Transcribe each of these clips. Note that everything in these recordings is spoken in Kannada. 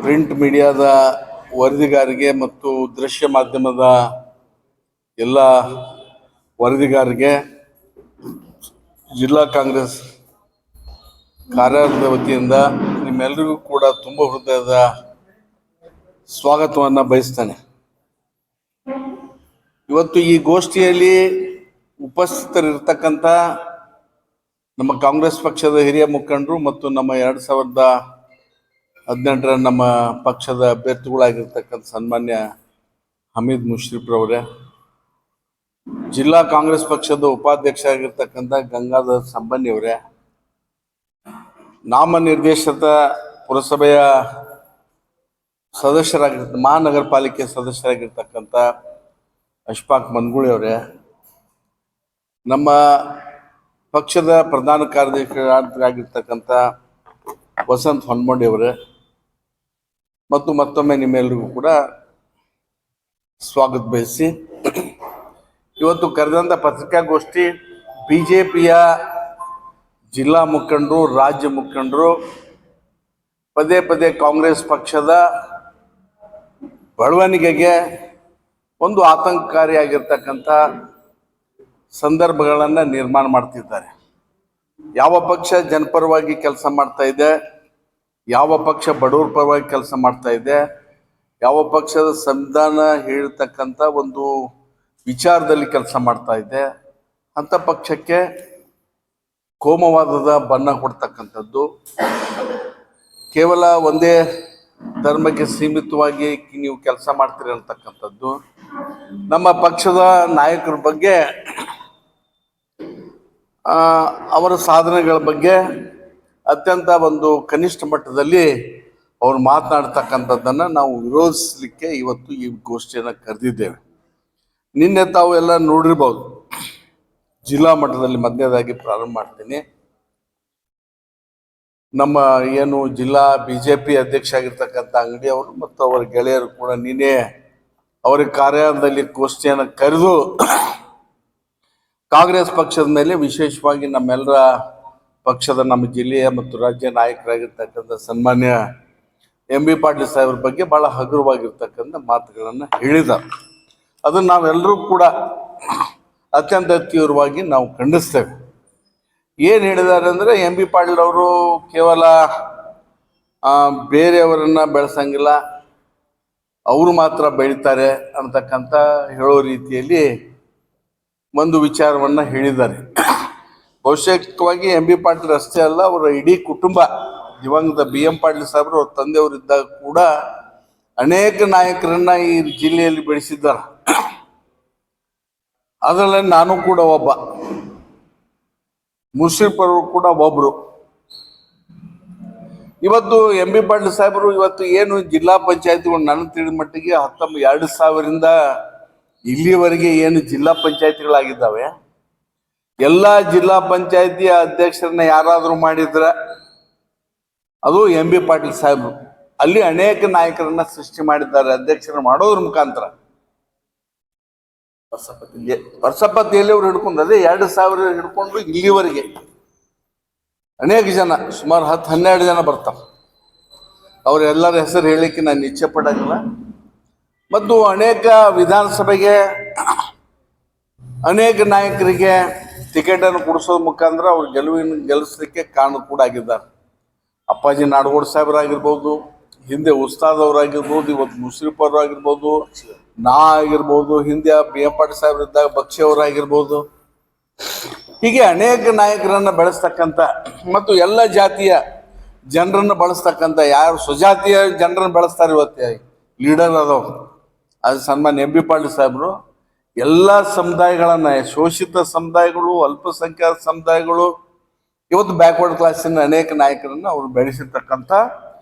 ಪ್ರಿಂಟ್ ಮೀಡಿಯಾದ ವರದಿಗಾರರಿಗೆ ಮತ್ತು ದೃಶ್ಯ ಮಾಧ್ಯಮದ ಎಲ್ಲ ವರದಿಗಾರರಿಗೆ ಜಿಲ್ಲಾ ಕಾಂಗ್ರೆಸ್ ಕಾರ್ಯಾಲಯದ ವತಿಯಿಂದ ನಿಮ್ಮೆಲ್ಲರಿಗೂ ಕೂಡ ತುಂಬ ಹೃದಯದ ಸ್ವಾಗತವನ್ನು ಬಯಸ್ತೇನೆ. ಇವತ್ತು ಈ ಗೋಷ್ಠಿಯಲ್ಲಿ ಉಪಸ್ಥಿತರಿರ್ತಕ್ಕಂಥ ನಮ್ಮ ಕಾಂಗ್ರೆಸ್ ಪಕ್ಷದ ಹಿರಿಯ ಮುಖಂಡರು ಮತ್ತು ನಮ್ಮ 2018ರ ನಮ್ಮ ಪಕ್ಷದ ಅಭ್ಯರ್ಥಿಗಳಾಗಿರ್ತಕ್ಕಂಥ ಸನ್ಮಾನ್ಯ ಹಮೀದ್ ಮುಷ್ರಿಫ್ರವರೇ, ಜಿಲ್ಲಾ ಕಾಂಗ್ರೆಸ್ ಪಕ್ಷದ ಉಪಾಧ್ಯಕ್ಷ ಆಗಿರ್ತಕ್ಕಂಥ ಗಂಗಾಧರ್ ಸಂಬನ್ನಿಯವರೇ, ನಾಮನಿರ್ದೇಶಿತ ಪುರಸಭೆಯ ಮಹಾನಗರ ಪಾಲಿಕೆ ಸದಸ್ಯರಾಗಿರ್ತಕ್ಕಂಥ ಅಶ್ಫಾಕ್ ಮನ್ಗೂಳಿ ಅವರೇ, ನಮ್ಮ ಪಕ್ಷದ ಪ್ರಧಾನ ಕಾರ್ಯದರ್ಶಿಯಾಗಿರ್ತಕ್ಕಂಥ ವಸಂತ್ ಹೊನ್ಮೊಂಡಿ ಅವರೇ, ಮತ್ತು ಮತ್ತೊಮ್ಮೆ ನಿಮ್ಮೆಲ್ಲರಿಗೂ ಕೂಡ ಸ್ವಾಗತ ಬಯಸಿ ಇವತ್ತು ಕರೆದಂಥ ಪತ್ರಿಕಾಗೋಷ್ಠಿ ಬಿಜೆಪಿಯ ಜಿಲ್ಲಾ ಮುಖಂಡರು, ರಾಜ್ಯ ಮುಖಂಡರು ಪದೇ ಪದೇ ಕಾಂಗ್ರೆಸ್ ಪಕ್ಷದ ಬೆಳವಣಿಗೆಗೆ ಒಂದು ಆತಂಕಕಾರಿಯಾಗಿರ್ತಕ್ಕಂಥ ಸಂದರ್ಭಗಳನ್ನು ನಿರ್ಮಾಣ ಮಾಡ್ತಿದ್ದಾರೆ. ಯಾವ ಪಕ್ಷ ಜನಪರವಾಗಿ ಕೆಲಸ ಮಾಡ್ತಾ ಇದೆ, ಯಾವ ಪಕ್ಷ ಬಡವರ ಪರವಾಗಿ ಕೆಲಸ ಮಾಡ್ತಾ ಇದೆ, ಯಾವ ಪಕ್ಷದ ಸಂವಿಧಾನ ಹೇಳ್ತಕ್ಕಂಥ ಒಂದು ವಿಚಾರದಲ್ಲಿ ಕೆಲಸ ಮಾಡ್ತಾ ಇದೆ ಅಂಥ ಪಕ್ಷಕ್ಕೆ ಕೋಮವಾದದ ಬಣ್ಣ ಕೊಡ್ತಕ್ಕಂಥದ್ದು, ಕೇವಲ ಒಂದೇ ಧರ್ಮಕ್ಕೆ ಸೀಮಿತವಾಗಿ ನೀವು ಕೆಲಸ ಮಾಡ್ತೀರಿ ಅಂತಕ್ಕಂಥದ್ದು, ನಮ್ಮ ಪಕ್ಷದ ನಾಯಕರ ಬಗ್ಗೆ ಅವರ ಸಾಧನೆಗಳ ಬಗ್ಗೆ ಅತ್ಯಂತ ಒಂದು ಕನಿಷ್ಠ ಮಟ್ಟದಲ್ಲಿ ಅವ್ರು ಮಾತನಾಡ್ತಕ್ಕಂಥದ್ದನ್ನು ನಾವು ವಿರೋಧಿಸಲಿಕ್ಕೆ ಇವತ್ತು ಈ ಗೋಷ್ಠಿಯನ್ನು ಕರೆದಿದ್ದೇವೆ. ನಿನ್ನೆ ತಾವು ಎಲ್ಲ ನೋಡಿರ್ಬೋದು. ಜಿಲ್ಲಾ ಮಟ್ಟದಲ್ಲಿ ಮೊದಲನೇದಾಗಿ ಪ್ರಾರಂಭ ಮಾಡ್ತೀನಿ. ನಮ್ಮ ಏನು ಜಿಲ್ಲಾ ಬಿಜೆಪಿ ಅಧ್ಯಕ್ಷ ಆಗಿರ್ತಕ್ಕಂಥ ಅಂಗಡಿ ಅವರು ಮತ್ತು ಅವರ ಗೆಳೆಯರು ಕೂಡ ನಿನ್ನೆ ಅವರ ಕಾರ್ಯಾಲಯದಲ್ಲಿ ಗೋಷ್ಠಿಯನ್ನು ಕರೆದು ಕಾಂಗ್ರೆಸ್ ಪಕ್ಷದ ಮೇಲೆ, ವಿಶೇಷವಾಗಿ ನಮ್ಮೆಲ್ಲರ ಪಕ್ಷದ ನಮ್ಮ ಜಿಲ್ಲೆಯ ಮತ್ತು ರಾಜ್ಯ ನಾಯಕರಾಗಿರ್ತಕ್ಕಂಥ ಸನ್ಮಾನ್ಯ MB ಪಾಟೀಲ್ ಸಾಹೇಬ್ರ ಬಗ್ಗೆ ಭಾಳ ಹಗುರವಾಗಿರ್ತಕ್ಕಂಥ ಮಾತುಗಳನ್ನು ಹೇಳಿದ್ದಾರೆ. ಅದನ್ನು ನಾವೆಲ್ಲರೂ ಕೂಡ ಅತ್ಯಂತ ತೀವ್ರವಾಗಿ ನಾವು ಖಂಡಿಸ್ತೇವೆ. ಏನು ಹೇಳಿದ್ದಾರೆ ಅಂದರೆ, MB ಪಾಟೀಲ್ ಅವರು ಕೇವಲ ಬೇರೆಯವರನ್ನು ಬೆಳೆಸಂಗಿಲ್ಲ, ಅವರು ಮಾತ್ರ ಬೆಳೀತಾರೆ ಅಂತಕ್ಕಂಥ ಹೇಳೋ ರೀತಿಯಲ್ಲಿ ಒಂದು ವಿಚಾರವನ್ನು ಹೇಳಿದ್ದಾರೆ. ಬಹುಶಃವಾಗಿ MB ಪಾಟೀಲ್ ಅಷ್ಟೇ ಅಲ್ಲ, ಅವರ ಇಡೀ ಕುಟುಂಬ, ದಿವಂಗತ BM ಪಾಟೀಲ್ ಸಾಹೇಬರು ಅವ್ರ ತಂದೆಯವರಿದ್ದಾಗ ಕೂಡ ಅನೇಕ ನಾಯಕರನ್ನ ಈ ಜಿಲ್ಲೆಯಲ್ಲಿ ಬೆಳೆಸಿದ್ದಾರೆ. ಅದರಲ್ಲಿ ನಾನು ಕೂಡ ಒಬ್ಬ, ಮುಷರೀಫ್ ಅವರು ಕೂಡ ಒಬ್ರು. ಇವತ್ತು MB ಪಾಟೀಲ್ ಸಾಹೇಬರು ಇವತ್ತು ಏನು ಜಿಲ್ಲಾ ಪಂಚಾಯತಿಗಳು ನನಗೆ ತಿಳಿದ ಮಟ್ಟಿಗೆ 2000ರಿಂದ ಇಲ್ಲಿವರೆಗೆ ಏನು ಜಿಲ್ಲಾ ಪಂಚಾಯತಿಗಳಾಗಿದ್ದಾವೆ, ಎಲ್ಲ ಜಿಲ್ಲಾ ಪಂಚಾಯತಿಯ ಅಧ್ಯಕ್ಷರನ್ನ ಯಾರಾದರೂ ಮಾಡಿದ್ರ ಅದು MB ಪಾಟೀಲ್ ಸಾಹೇಬರು. ಅಲ್ಲಿ ಅನೇಕ ನಾಯಕರನ್ನ ಸೃಷ್ಟಿ ಮಾಡಿದ್ದಾರೆ ಅಧ್ಯಕ್ಷರನ್ನ ಮಾಡೋದ್ರ ಮುಖಾಂತರ. ವರ್ಷಪತಿಯಲ್ಲಿ ಅವ್ರು ಹಿಡ್ಕೊಂಡು, ಅದೇ 2000 ಹಿಡ್ಕೊಂಡು ಇಲ್ಲಿವರೆಗೆ ಅನೇಕ ಜನ, ಸುಮಾರು 10-12 ಜನ ಬರ್ತಾರೆ. ಅವರೆಲ್ಲರ ಹೆಸರು ಹೇಳಲಿಕ್ಕೆ ನಾನು ಇಚ್ಛೆ ಪಡೋಂಗಿಲ್ಲ. ಮತ್ತು ಅನೇಕ ವಿಧಾನಸಭೆಗೆ ಅನೇಕ ನಾಯಕರಿಗೆ ಟಿಕೆಟನ್ನು ಕೊಡಿಸೋದ್ರ ಮುಖಾಂತರ ಅವ್ರು ಗೆಲ್ಲಿಸಲಿಕ್ಕೆ ಕಾರಣ ಕೂಡ ಆಗಿದ್ದಾರೆ. ಅಪ್ಪಾಜಿ ನಾಡಗೌಡ ಸಾಹೇಬರಾಗಿರ್ಬೋದು, ಹಿಂದೆ ಉಸ್ತಾದ್ ಅವರಾಗಿರ್ಬೋದು, ಇವತ್ತು ಮುಷರೀಫ್ ಅವರಾಗಿರ್ಬೋದು, ನಾ ಆಗಿರ್ಬೋದು, ಹಿಂದೆ BM ಪಾಟೀಲ್ ಸಾಹೇಬರಿದ್ದಾಗ ಬಕ್ಷಿ ಅವರಾಗಿರ್ಬೋದು, ಹೀಗೆ ಅನೇಕ ನಾಯಕರನ್ನು ಬೆಳೆಸ್ತಕ್ಕಂಥ ಮತ್ತು ಎಲ್ಲ ಜಾತಿಯ ಜನರನ್ನು ಬಳಸ್ತಕ್ಕಂಥ, ಯಾರು ಸ್ವಜಾತಿಯ ಜನರನ್ನು ಬೆಳೆಸ್ತಾರೆ ಇವತ್ತು ಲೀಡರ್ ಅದವರು, ಅದು ಸನ್ಮಾನ್ಯ MB ಪಾಟೀಲ್ ಸಾಹೇಬರು. ಎಲ್ಲ ಸಮುದಾಯಗಳನ್ನು, ಶೋಷಿತ ಸಮುದಾಯಗಳು, ಅಲ್ಪಸಂಖ್ಯಾತ ಸಮುದಾಯಗಳು, ಇವತ್ತು ಬ್ಯಾಕ್ವರ್ಡ್ ಕ್ಲಾಸಿನ ಅನೇಕ ನಾಯಕರನ್ನು ಅವರು ಬೆಳೆಸಿರ್ತಕ್ಕಂಥ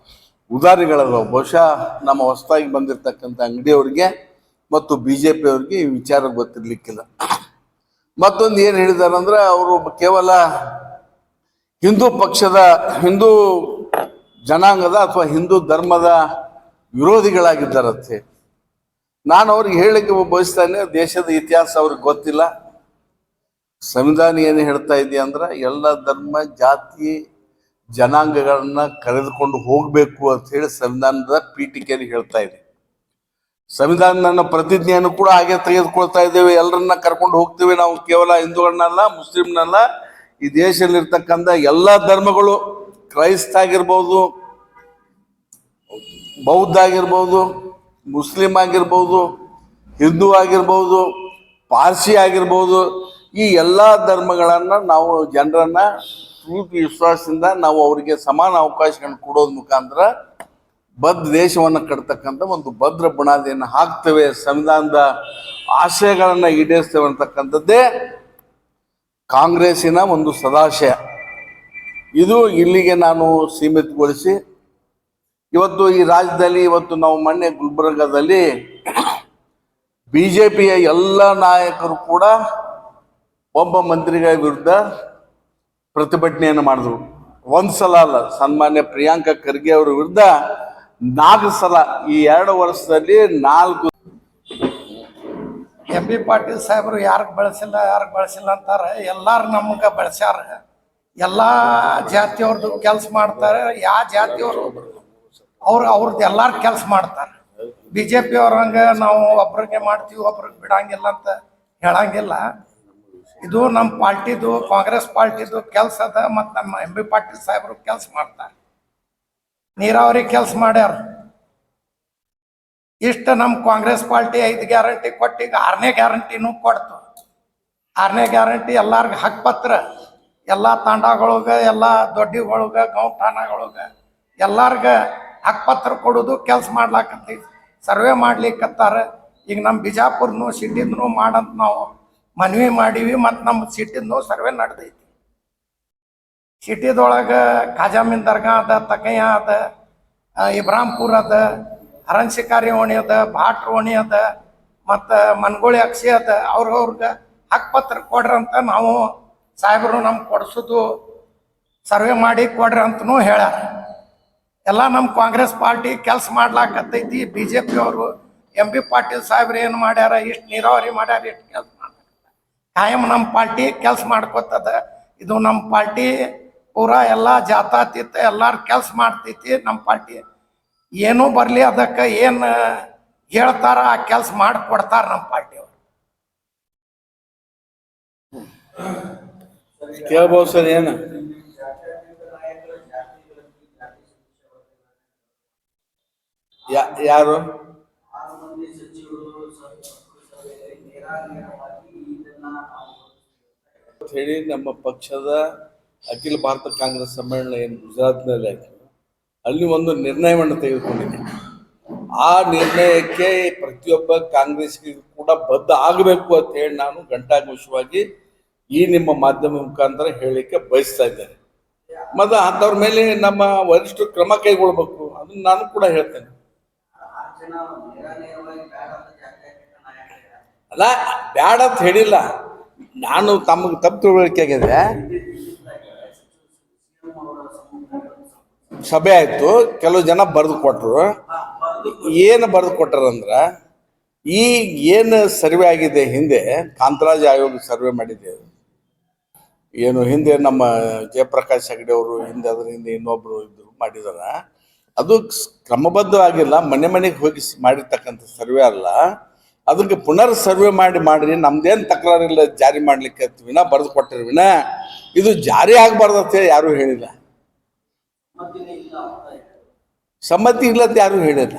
ಉದಾಹರಣೆಗಳದಾವೆ. ಬಹುಶಃ ನಮ್ಮ ಹೊಸದಾಗಿ ಬಂದಿರತಕ್ಕಂಥ ಅಂಗಡಿಯವರಿಗೆ ಮತ್ತು BJP ಅವರಿಗೆ ಈ ವಿಚಾರ ಗೊತ್ತಿರ್ಲಿಕ್ಕಿಲ್ಲ. ಮತ್ತೊಂದು ಏನು ಹೇಳಿದ್ದಾರೆ ಅಂದರೆ, ಅವರು ಕೇವಲ ಹಿಂದೂ ಜನಾಂಗದ ಅಥವಾ ಹಿಂದೂ ಧರ್ಮದ ವಿರೋಧಿಗಳಾಗಿದ್ದಾರಂತೆ. ನಾನು ಅವ್ರಿಗೆ ಹೇಳಲಿಕ್ಕೆ ಬಯಸ್ತಾನೆ, ದೇಶದ ಇತಿಹಾಸ ಅವ್ರಿಗೆ ಗೊತ್ತಿಲ್ಲ. ಸಂವಿಧಾನ ಏನು ಹೇಳ್ತಾ ಇದೆಯಾ ಅಂದ್ರೆ, ಎಲ್ಲ ಧರ್ಮ, ಜಾತಿ, ಜನಾಂಗಗಳನ್ನ ಕರೆದುಕೊಂಡು ಹೋಗಬೇಕು ಅಂತ ಹೇಳಿ ಸಂವಿಧಾನದ ಪೀಠಿಕೆಯಲ್ಲಿ ಹೇಳ್ತಾ ಇದೆ. ಸಂವಿಧಾನದ ಪ್ರತಿಜ್ಞೆಯನ್ನು ಕೂಡ ಹಾಗೆ ತೆಗೆದುಕೊಳ್ತಾ ಇದ್ದೇವೆ. ಎಲ್ಲರನ್ನ ಕರ್ಕೊಂಡು ಹೋಗ್ತೀವಿ ನಾವು. ಕೇವಲ ಹಿಂದೂಗಳನ್ನಲ್ಲ, ಮುಸ್ಲಿಮ್ನಲ್ಲ, ಈ ದೇಶದಲ್ಲಿರ್ತಕ್ಕಂಥ ಎಲ್ಲ ಧರ್ಮಗಳು, ಕ್ರೈಸ್ತ ಆಗಿರ್ಬೋದು, ಬೌದ್ಧ ಆಗಿರ್ಬೋದು, ಮುಸ್ಲಿಂ ಆಗಿರ್ಬೋದು, ಹಿಂದೂ ಆಗಿರ್ಬೋದು, ಪಾರ್ಸಿ ಆಗಿರ್ಬೋದು, ಈ ಎಲ್ಲ ಧರ್ಮಗಳನ್ನು ನಾವು ಜನರನ್ನ ಪ್ರೀತಿ ವಿಶ್ವಾಸದಿಂದ ನಾವು ಅವರಿಗೆ ಸಮಾನ ಅವಕಾಶಗಳನ್ನು ಕೊಡೋದ್ ಮುಖಾಂತರ ಬದ್ಧ ದೇಶವನ್ನು ಕಟ್ತಕ್ಕಂಥ ಒಂದು ಭದ್ರ ಬುನಾದಿಯನ್ನು ಹಾಕ್ತೇವೆ, ಸಂವಿಧಾನದ ಆಶಯಗಳನ್ನು ಈಡೇರಿಸ್ತೇವೆ ಅಂತಕ್ಕಂಥದ್ದೇ ಕಾಂಗ್ರೆಸ್ಸಿನ ಒಂದು ಸದಾಶಯ. ಇದು ಇಲ್ಲಿಗೆ ನಾನು ಸೀಮಿತಗೊಳಿಸಿ, ಇವತ್ತು ಈ ರಾಜ್ಯದಲ್ಲಿ, ಇವತ್ತು ನಾವು ಮೊನ್ನೆ ಗುಲ್ಬರ್ಗಾದಲ್ಲಿ ಬಿಜೆಪಿಯ ಎಲ್ಲ ನಾಯಕರು ಕೂಡ ಒಬ್ಬ ಮಂತ್ರಿಗಳ ವಿರುದ್ಧ ಪ್ರತಿಭಟನೆಯನ್ನು ಮಾಡಿದ್ರು. ಒಂದ್ಸಲ ಅಲ್ಲ, ಸನ್ಮಾನ್ಯ ಪ್ರಿಯಾಂಕಾ ಖರ್ಗೆ ಅವರ ವಿರುದ್ಧ 4 ಸಲ, ಈ 2 ವರ್ಷದಲ್ಲಿ 4. ಎಂ ಬಿ ಪಾಟೀಲ್ ಸಾಹೇಬರು ಯಾರಿಗೆ ಬಳಸಿಲ್ಲ ಅಂತಾರೆ. ಎಲ್ಲಾರು ನಮ್ಗೆ ಬಳಸ್ಯಾರ. ಎಲ್ಲ ಜಾತಿಯವ್ರದ್ದು ಕೆಲಸ ಮಾಡ್ತಾರೆ. ಯಾವ ಜಾತಿಯವರು ಅವ್ರದ್ದು ಎಲ್ಲಾರು ಕೆಲಸ ಮಾಡ್ತಾರೆ. ಬಿ ಜೆ ಪಿ ಅವ್ರಂಗೆ ನಾವು ಒಬ್ರಿಗೆ ಮಾಡ್ತೀವಿ ಒಬ್ರಿಗೆ ಬಿಡಂಗಿಲ್ಲ ಅಂತ ಹೇಳಂಗಿಲ್ಲ. ಇದು ನಮ್ಮ ಪಾರ್ಟಿದು, ಕಾಂಗ್ರೆಸ್ ಪಾರ್ಟಿದು ಕೆಲಸ ಅದ. ಮತ್ತು ನಮ್ಮ ಎಂ ಬಿ ಪಾಟೀಲ್ ಸಾಹೇಬರು ಕೆಲಸ ಮಾಡ್ತಾರೆ. ನೀರಾವರಿ ಕೆಲಸ ಮಾಡ್ಯಾರ. ಇಷ್ಟು ನಮ್ಮ ಕಾಂಗ್ರೆಸ್ ಪಾರ್ಟಿ 5 ಗ್ಯಾರಂಟಿ ಕೊಟ್ಟು ಈಗ 6ನೇ ಗ್ಯಾರಂಟಿನೂ ಕೊಡ್ತು. 6ನೇ ಗ್ಯಾರಂಟಿ ಎಲ್ಲಾರ್ಗ ಹಕ್ಕುಪತ್ರ, ಎಲ್ಲ ತಾಂಡಗಳೊಳಗೆ, ಎಲ್ಲ ದೊಡ್ಡಿಗಳೊಳಗೆ, ಗೌ ಠಾಣಗಳೊಳಗೆ ಎಲ್ಲಾರ್ಗ ಹಕ್ಕುಪತ್ರ ಕೊಡೋದು ಕೆಲಸ ಮಾಡ್ಲಾಕತ್ತೈತಿ. ಸರ್ವೆ ಮಾಡ್ಲಿಕ್ಕತ್ತಾರ. ಈಗ ನಮ್ಮ ಬಿಜಾಪುರ್ನು ಸಿಟಿದ್ನು ಮಾಡಂತ ನಾವು ಮನವಿ ಮಾಡೀವಿ. ಮತ್ತು ನಮ್ಮ ಸಿಟಿದ್ನು ಸರ್ವೆ ನಡೆದೈತಿ. ಸಿಟಿದೊಳಗೆ ಖಾಜಾಮಿನ್ ದರ್ಗಾ ಅದ, ತಕಯ್ಯ ಅದ, ಇಬ್ರಾಂಪುರ್ ಅದ, ಹರನ್ಶಿಕಾರಿ ಓಣಿ ಅದ, ಭಾಟ್ರ ಓಣಿ ಅದ, ಮತ್ತು ಮನ್ಗೋಳಿ ಅಕ್ಷಿ ಅದ. ಅವ್ರಿಗೆ ಹಕ್ಕುಪತ್ರ ಕೊಡ್ರಂತ ನಾವು ಸಾಹೇಬರು ನಮ್ಗೆ ಕೊಡಿಸೋದು ಸರ್ವೆ ಮಾಡಿ ಕೊಡ್ರಿ ಅಂತನೂ ಹೇಳ್ಯಾರ. ಎಲ್ಲ ನಮ್ಮ ಕಾಂಗ್ರೆಸ್ ಪಾರ್ಟಿ ಕೆಲಸ ಮಾಡ್ಲಾಕತ್ತೈತಿ. ಬಿ ಜೆ ಪಿ ಅವರು ಎಂ ಬಿ ಪಾಟೀಲ್ ಸಾಹೇಬ್ರು ಏನು ಮಾಡ್ಯಾರ, ಇಷ್ಟು ನೀರಾವರಿ ಮಾಡ್ಯಾರ, ಇಷ್ಟು ಕೆಲಸ ಮಾಡ್ತಾರೆ. ಕಾಯಂ ನಮ್ಮ ಪಾರ್ಟಿ ಕೆಲಸ ಮಾಡ್ಕೊತದ. ಇದು ನಮ್ಮ ಪಾರ್ಟಿ ಪೂರಾ ಎಲ್ಲ ಜಾತಾತೀತ ಎಲ್ಲಾರು ಕೆಲಸ ಮಾಡ್ತೈತಿ. ನಮ್ಮ ಪಾರ್ಟಿ ಏನೂ ಬರಲಿ ಅದಕ್ಕೆ ಏನು ಹೇಳ್ತಾರ ಆ ಕೆಲಸ ಮಾಡಿಕೊಡ್ತಾರ ನಮ್ಮ ಪಾರ್ಟಿಯವರು. ಕೇಳ್ಬೋದು ಸರ್. ಏನು ಯಾರು ಹೇಳಿ ನಮ್ಮ ಪಕ್ಷದ ಅಖಿಲ ಭಾರತ ಕಾಂಗ್ರೆಸ್ ಸಮ್ಮೇಳನ ಏನು ಗುಜರಾತ್ನಲ್ಲಿ ಆಯ್ತು, ಅಲ್ಲಿ ಒಂದು ನಿರ್ಣಯವನ್ನು ತೆಗೆದುಕೊಂಡಿದೆ. ಆ ನಿರ್ಣಯಕ್ಕೆ ಪ್ರತಿಯೊಬ್ಬ ಕಾಂಗ್ರೆಸ್ಸಿಗೂ ಕೂಡ ಬದ್ಧ ಆಗಬೇಕು ಅಂತ ಹೇಳಿ ನಾನು ಘಂಟಾಘೋಷವಾಗಿ ಈ ನಿಮ್ಮ ಮಾಧ್ಯಮ ಮುಖಾಂತರ ಹೇಳಲಿಕ್ಕೆ ಬಯಸ್ತಾ ಇದ್ದೇನೆ. ಮತ್ತು ಅಂಥವ್ರ ಮೇಲೆ ನಮ್ಮ ವರಿಷ್ಠರು ಕ್ರಮ ಕೈಗೊಳ್ಬೇಕು, ಅದನ್ನು ನಾನು ಕೂಡ ಹೇಳ್ತೇನೆ. ಅಲ್ಲ, ಬ್ಯಾಡ ಅಂತ ಹೇಳಿಲ್ಲ ನಾನು. ತಮಗೆ ತಪ್ಪು ತಿಳುವಳಿಕೆ ಆಗಿದೆ. ಸಭೆ ಆಯ್ತು, ಕೆಲವು ಜನ ಬರೆದು ಕೊಟ್ಟರು. ಏನು ಬರೆದು ಕೊಟ್ಟಾರಂದ್ರ, ಈ ಏನು ಸರ್ವೆ ಆಗಿದೆ, ಹಿಂದೆ ಕಾಂತರಾಜ್ ಆಯೋಗ ಸರ್ವೆ ಮಾಡಿದೆ. ಏನು ಹಿಂದೆ ನಮ್ಮ ಜಯಪ್ರಕಾಶ್ ಹೆಗಡೆ ಅವರು ಹಿಂದೆ, ಅದ್ರ ಹಿಂದೆ ಇನ್ನೊಬ್ರು ಇದ್ರು ಮಾಡಿದಾರ. ಅದು ಕ್ರಮಬದ್ಧವಾಗಿಲ್ಲ, ಮನೆ ಮನೆಗೆ ಹೋಗಿ ಮಾಡಿರ್ತಕ್ಕಂಥ ಸರ್ವೆ ಅಲ್ಲ. ಅದಕ್ಕೆ ಪುನರ್ ಸರ್ವೆ ಮಾಡ್ರಿ, ನಮ್ದೇನು ತಕರಾರಿಲ್ಲ, ಜಾರಿ ಮಾಡ್ಲಿಕ್ಕೆ ವಿನ ಬರೆದು ಕೊಟ್ಟಿರಿ ವಿನ ಇದು ಜಾರಿ ಆಗಬಾರ್ದು ಅಂತ ಹೇಳಿ ಯಾರು ಹೇಳಿಲ್ಲ. ಸಮ್ಮತಿ ಇಲ್ಲ ಅಂತ ಯಾರು ಹೇಳಿಲ್ಲ.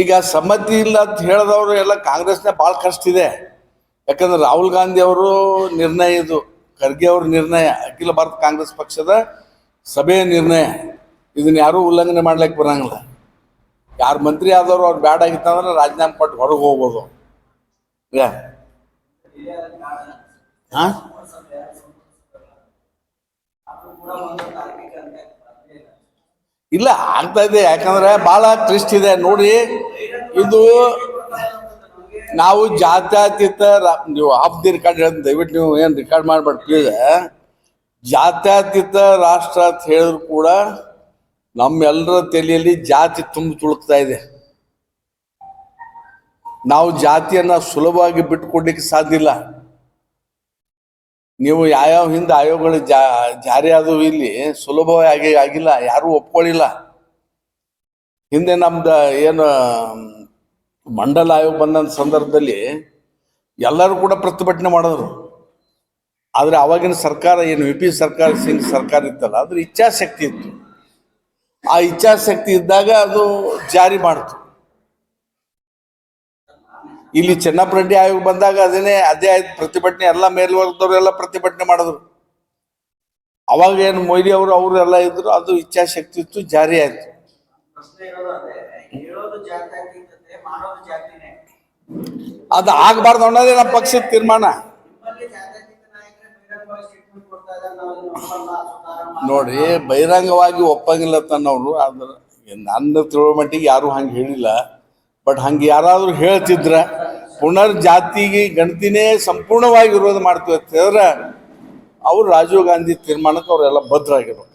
ಈಗ ಸಮ್ಮತಿ ಇಲ್ಲ ಅಂತ ಹೇಳಿದವರು ಎಲ್ಲ ಕಾಂಗ್ರೆಸ್ನ ಭಾಳ ಕಷ್ಟ ಇದೆ. ಯಾಕಂದ್ರೆ ರಾಹುಲ್ ಗಾಂಧಿ ಅವರು ನಿರ್ಣಯ, ಇದು ಖರ್ಗೆ ಅವ್ರ ನಿರ್ಣಯ, ಅಖಿಲ ಭಾರತ ಕಾಂಗ್ರೆಸ್ ಪಕ್ಷದ ಸಭೆಯ ನಿರ್ಣಯ. ಇದನ್ನ ಯಾರೂ ಉಲ್ಲಂಘನೆ ಮಾಡ್ಲಿಕ್ಕೆ ಬರಂಗಿಲ್ಲ. ಯಾರು ಮಂತ್ರಿ ಆದವರು ಅವ್ರು ಬ್ಯಾಡ ಆಗಿತ್ತಂದ್ರೆ ರಾಜೀನಾಮೆ ಕೊಟ್ಟು ಹೊರಗೆ ಹೋಗ್ಬೋದು. ಹಾಂ, ಇಲ್ಲ ಆಗ್ತಾ ಇದೆ. ಯಾಕಂದ್ರೆ ಭಾಳ ಟ್ವಿಸ್ಟ್ ಇದೆ ನೋಡಿ. ಇದು ನಾವು ಜಾತ್ಯತೀತ, ನೀವು ಆಫ್ ದಿ ರೆಕಾರ್ಡ್ ಹೇಳಿದ್ ದಯವಿಟ್ಟು ನೀವು ಏನು ರೆಕಾರ್ಡ್ ಮಾಡ್ಬೇಡಿ ಪ್ಲೀಸ್. ಜಾತ್ಯತೀತ ರಾಷ್ಟ್ರ ಅಂತ ಹೇಳಿದ್ರು ಕೂಡ ನಮ್ಮೆಲ್ಲರ ತಲೆಯಲ್ಲಿ ಜಾತಿ ತುಂಬ ತುಳುಕ್ತಾ ಇದೆ. ನಾವು ಜಾತಿಯನ್ನು ಸುಲಭವಾಗಿ ಬಿಟ್ಟುಕೊಡ್ಲಿಕ್ಕೆ ಸಾಧ್ಯ ಇಲ್ಲ. ನೀವು ಯಾವ್ಯಾವ ಹಿಂದೆ ಆಯೋಗಗಳು ಜಾರಿ ಆದವು ಇಲ್ಲಿ ಸುಲಭವಾಗಿ ಆಗಿಲ್ಲ, ಯಾರೂ ಒಪ್ಕೊಳ್ಳಿಲ್ಲ. ಹಿಂದೆ ನಮ್ದು ಏನು ಮಂಡಲ ಆಯೋಗ ಬಂದಂಥ ಸಂದರ್ಭದಲ್ಲಿ ಎಲ್ಲರೂ ಕೂಡ ಪ್ರತಿಭಟನೆ ಮಾಡಿದ್ರು. ಆದರೆ ಅವಾಗಿನ ಸರ್ಕಾರ ಏನು ವಿ.ಪಿ. ಸರ್ಕಾರ, ಸಿಂಗ್ ಸರ್ಕಾರ ಇತ್ತಲ್ಲ, ಅದ್ರ ಇಚ್ಛಾಶಕ್ತಿ ಇತ್ತು. ಆ ಇಚ್ಛಾಶಕ್ತಿ ಇದ್ದಾಗ ಅದು ಜಾರಿ ಮಾಡ್ತು. ಇಲ್ಲಿ ಚೆನ್ನಪ್ಪ ಆಯೋಗ ಬಂದಾಗ ಅದೇ ಆಯ್ತು ಪ್ರತಿಭಟನೆ, ಎಲ್ಲ ಮೇಲ್ವರ್ಗದವರೆಲ್ಲ ಪ್ರತಿಭಟನೆ ಮಾಡಿದ್ರು. ಅವಾಗ ಏನು ಮೊಯ್ಲಿ ಅವರು ಎಲ್ಲ ಇದ್ರು, ಅದು ಇಚ್ಛಾಶಕ್ತಿ ಇತ್ತು, ಜಾರಿ ಆಯ್ತು. ಅದು ಆಗಬಾರ್ದು ಅನ್ನೋದೇ ನಮ್ಮ ಪಕ್ಷದ ತೀರ್ಮಾನ. ನೋಡಿ, ಬಹಿರಂಗವಾಗಿ ಒಪ್ಪಂಗಿಲ್ಲ ತನ್ನವ್ರು. ಆದ್ರೆ ನನ್ನ ತಿಳುವಳಿಕೆ ಯಾರು ಹಂಗೆ ಹೇಳಿಲ್ಲ. ಬಟ್ ಹಂಗೆ ಯಾರಾದ್ರೂ ಹೇಳ್ತಿದ್ರ ಪುನರ್ಜಾತಿಗೆ ಗಣತಿನೇ ಸಂಪೂರ್ಣವಾಗಿ ವಿರೋಧ ಮಾಡ್ತೀವಿ ಅಂತ ಹೇಳಿದ್ರೆ ಅವ್ರು ರಾಜೀವ್ ಗಾಂಧಿ ತೀರ್ಮಾನಕ್ಕೆ ಅವರೆಲ್ಲ ಬದ್ಧರಾಗಿರ್ಬೇಕು.